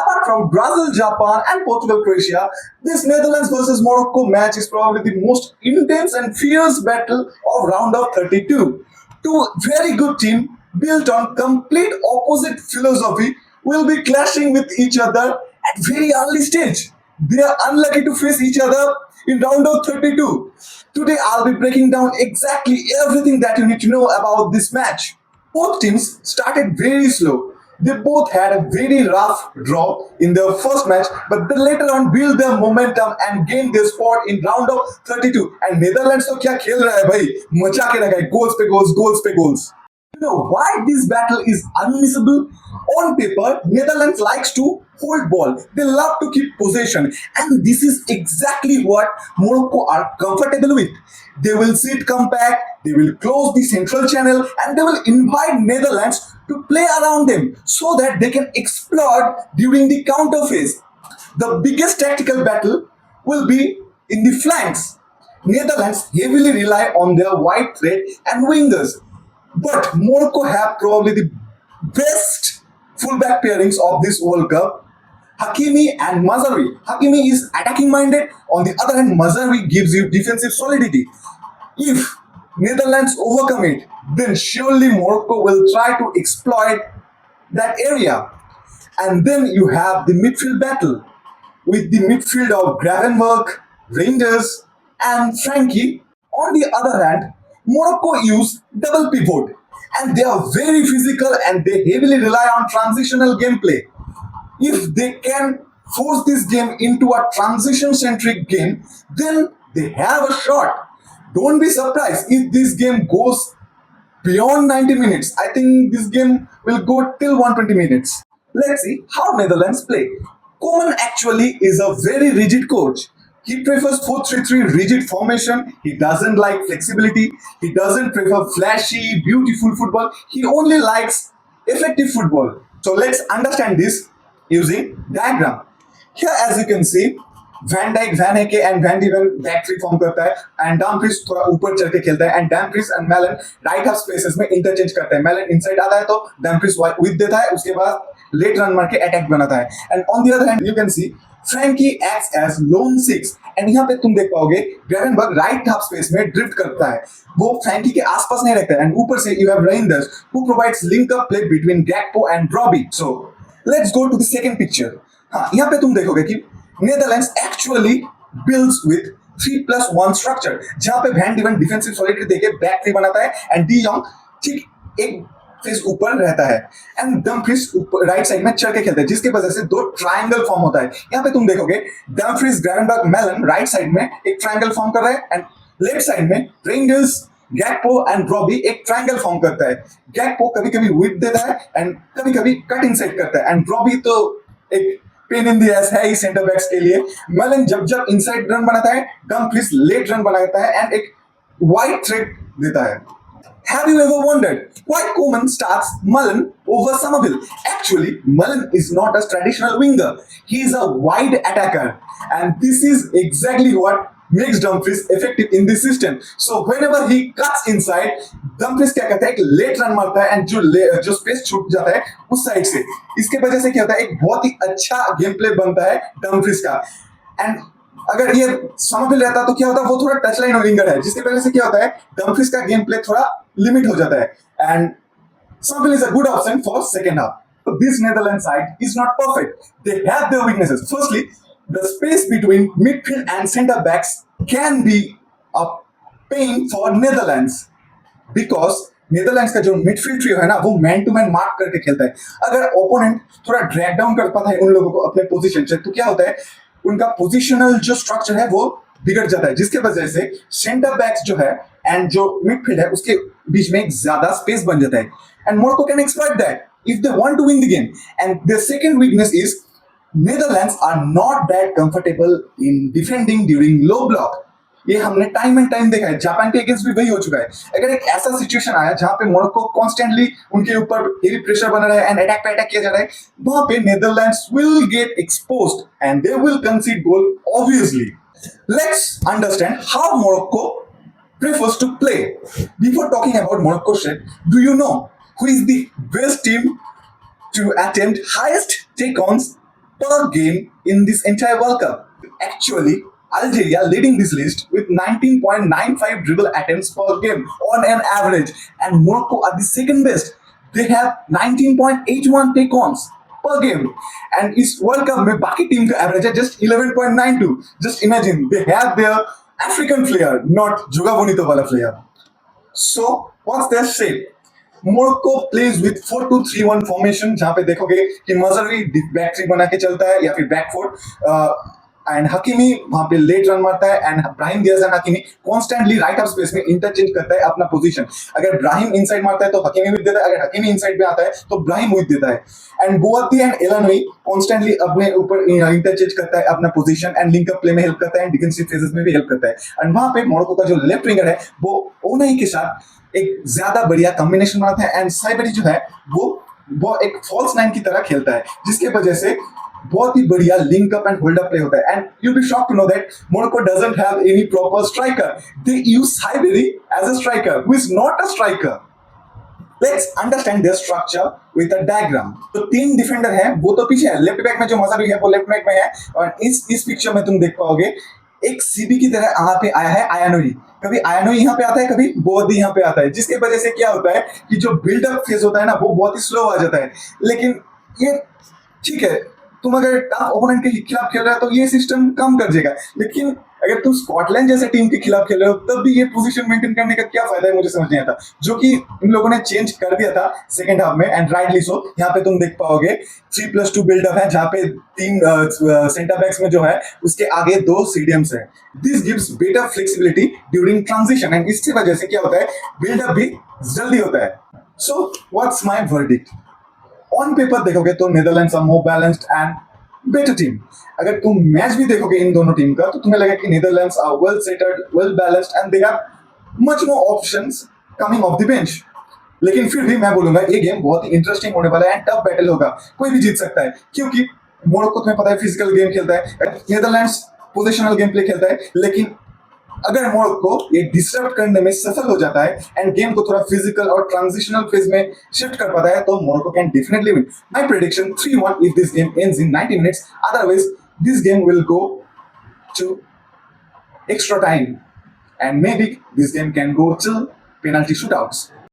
Apart from Brazil, Japan, and Portugal, Croatia, this Netherlands versus Morocco match is probably the most intense and fierce battle of round of 32. Two very good teams built on complete opposite philosophy will be clashing with each other at very early stage. They are unlucky to face each other in round of 32. Today I'll be breaking down exactly everything that you need to know about this match. Both teams started very slow. They both had a very rough draw in their first match, but they later on built their momentum and gained their spot in round of 32. And Netherlands तो क्या खेल रहा है भाई, मचा के रखा है, goals पे goals, goals पे goals. You know why this battle is unmissable? On paper, Netherlands likes to hold ball. They love to keep possession, and this is exactly what Morocco are comfortable with. They will sit compact, they will close the central channel, and they will invite Netherlands to play around them so that they can exploit during the counter phase. The biggest tactical battle will be in the flanks. Netherlands heavily rely on their wide threat and wingers, but Morocco have probably the best fullback pairings of this World Cup. Hakimi and Mazraoui. Hakimi is attacking minded. On the other hand, Mazraoui gives you defensive solidity. If Netherlands overcome it, then surely Morocco will try to exploit that area. And then you have the midfield battle with the midfield of Gravenberg, Reinders, and Frankie. On the other hand, Morocco use double pivot, and they are very physical and they heavily rely on transitional gameplay. If they can force this game into a transition centric game, then they have a shot. Don't be surprised if this game goes beyond 90 minutes. I think this game will go till 120 minutes. Let's see how Netherlands play. Koeman actually is a very rigid coach. He prefers 4-3-3 rigid formation. He doesn't like flexibility. He doesn't prefer flashy, beautiful football. He only likes effective football. So let's understand this using diagram. Here as you can see, Van Dijk, Van Hecke and Van de Ven back three form करता है and Dumfries थोड़ा ऊपर चढ़ के खेलता है and Dumfries and Malen right half spaces में interchange करते हैं. मेलन इनसाइड आता है तो डम्फ्रीज विद देता है, उसके बाद लेट रन मार के अटैक बनाता है. And on the other hand you can see Frenkie acts as lone six and यहाँ पे तुम देख पाओगे ग्रेवेनबर्ग राइट हाफ स्पेस में ड्रिफ्ट करता है, वो फ्रैंकी के आसपास नहीं रहता है. एंड ऊपर से you have renders who provides link up play between Gakpo and Robbie. So let's go to the second picture. हाँ, यहाँ पे तुम देखोगे कि Netherlands actually builds with 3+1 structure, जहां पे वैन डिवन डिफेंसिव सॉलिडिटी देके बैक थ्री बनाता है एंड डी योंग ठीक एक फेस ऊपर रहता है एंड डम्फ्रीज राइट साइड में चढ़ के खेलता है, जिसके वजह से दो ट्रायंगल फॉर्म होता है. यहाँ पे तुम देखोगे डम्फ्रीज, ग्रेवेनबर्ग, मेलन राइट साइड में एक ट्रायंगल फॉर्म कर रहे हैं एंड लेफ्ट साइड में रेंजर्स, गैक्पो एंड रॉबी एक ट्रायंगल फॉर्म करता है. गैक्पो कभी कभी विड्थ देता है एंड कभी कभी कट इनसाइड करता है एंड रॉबी तो एक पेन इन द एस है ही सेंटर बैक्स के लिए. मेलन जब जब इनसाइड रन बनाता है, डम्फ्रीज लेट रन बनाता है एंड एक वाइड थ्रेट देता है. Have you ever wondered why Koeman starts Mullen over Somerville? Actually, Mullen is not a traditional winger. He is a wide attacker, and this is exactly what makes Dumfries effective in this system. So whenever he cuts inside, Dumfries क्या करता है, एक late run मारता है and जो space छूट जाता है उस साइड से, इसके वजह से क्या होता है, एक बहुत ही अच्छा गेम प्ले बनता है डम्फ्रीज का. एंड अगर ये समरविल रहता तो क्या होता है, वो थोड़ा टच लाइन विंगर है, जिसकी वजह से क्या होता है, डम्फ्रीज का गेम प्ले थोड़ा लिमिट हो जाता है and Somerville is a good option for second half. This Netherlands side is not perfect. They have their weaknesses. Firstly, the space between midfield and centre backs can be a pain for Netherlands because Netherlands का जो midfield trio है ना, वो man to man mark करके खेलता है. अगर opponent थोड़ा ड्रैग डाउन कर पाता है उन लोगों को अपने पोजीशन से, तो क्या होता है, उनका पोजीशनल जो स्ट्रक्चर है वो बिगड़ जाता है, जिसके वजह से सेंटर बैक्स जो है एंड जो मिडफील्ड है उसके बीच में एक ज्यादा स्पेस बन जाता है. And Morocco can exploit that if they want to win the game. And their second weakness is Netherlands are not that comfortable in defending during low block. ये हमने टाइम एंड टाइम देखा है, Japan के against भी वही हो चुका है. अगर एक ऐसा सिचुएशन आया जहां पे मोरक्को कॉन्स्टेंटली उनके ऊपर हेवी प्रेशर बना रहा है एंड अटैक पे अटैक किया जा रहा है, वहां पे Netherlands will get exposed and they will कंसीड goal obviously. Let's understand how Morocco prefers to play. Before talking about Morocco shit, do you know who is the best team to attempt highest take-ons per game in this entire World Cup. Actually, Algeria leading this list with 19.95 dribble attempts per game on an average, and Morocco are the second best. They have 19.81 take-ons per game, and इस World Cup में बाकी team का average है just 11.92. Just imagine they have their African flair, not Joga Bonito वाला flair. So what's their shape? Morocco plays with 4-2-3-1 formation, जहां पे देखोगे कि मजहरी बैक थ्री बना के चलता है या फिर बैक फोर, एंड हकीमी वहां पे लेट रन मारता है, and Brahim Diaz and Hakimi constantly right half space में इंटरचेंज करता है अपना पोजीशन. अगर ब्राहिम इनसाइड मारता है तो हकीमी विद देता है, अगर हकीमी इनसाइड में आता है तो ब्राहिम विद देता है, एंड बोअती एंड एलानोई कॉन्स्टेंटली अपने ऊपर इंटरचेंज करता है अपना position, and link up play में हेल्प करता है, एंड डिफेंसिव फेजेस में भी हेल्प करता है. एंड वहां पे मोरक्को का जो लेफ्ट विंगर है वो ओनाई के साथ एक ज्यादा बढ़िया कॉम्बिनेशन बनाता है, एंड साइबरी जो है वो एक फॉल्स नाइन की तरह खेलता है, जिसके वजह से बहुत ही बढ़िया link up and hold up play होता है. And you be shocked to know that Morocco doesn't have any proper striker. They use Saibari as a striker who is not a striker. Let's understand their structure with a diagram. तो तीन defender हैं, वो तो पीछे है, left back में जो मजारी है वो लेफ्ट बैक में है, और इस पिक्चर में तुम देख पाओगे एक सीबी की तरह यहाँ पे आया है आयानोई. कभी आयानोई यहाँ पे आता है, कभी बोदी यहाँ पे आता है, जिसके वजह से क्या होता है कि जो बिल्डअप फेज होता है ना वो बहुत ही स्लो आ जाता है. लेकिन ये ठीक है, तुम अगर टफ ओपोनेंट के खिलाफ खेल रहे हो तो ये सिस्टम कम कर देगा, लेकिन अगर तुम स्कॉटलैंड जैसे टीम के खिलाफ खेल रहे हो तब भी ये पोजीशन मेंटेन करने का क्या फायदा है, मुझे समझ नहीं आता. जो कि इन लोगों ने चेंज कर दिया था सेकंड हाफ में, एंड राइटली सो. यहाँ पे तुम देख पाओगे 3+2 बिल्डअप है, जहाँ पे तीन सेंटर बैक्स में जो है उसके आगे दो सीडीएम्स है. This gives better flexibility during transition, and इसकी वजह से क्या होता है बिल्डअप भी जल्दी होता है. So what's my verdict? On paper देखोगे तो Netherlands are more balanced and better team. अगर तुम मैच भी देखोगे इन दोनों टीम का तो तुम्हें लगेगा कि Netherlands are well settled, well balanced, and they have much more options coming off the bench. लेकिन फिर भी मैं बोलूंगा ये गेम बहुत ही इंटरेस्टिंग होने वाला है, एंड टफ बैटल होगा, कोई भी जीत सकता है, क्योंकि मोरक्को तुम्हें पता है फिजिकल गेम खेलता है, नेदरलैंड्स पोजिशनल गेम प्ले खेलता है. लेकिन अगर मोरक्को ये डिस्टर्ब करने में सफल हो जाता है एंड गेम को थोड़ा फिजिकल और ट्रांजिशनल फेज में शिफ्ट कर पाता है तो Morocco can definitely win. My prediction 3-1 if this game ends in 90 minutes. Otherwise this game will go to extra time, and maybe this game can go till penalty shootouts.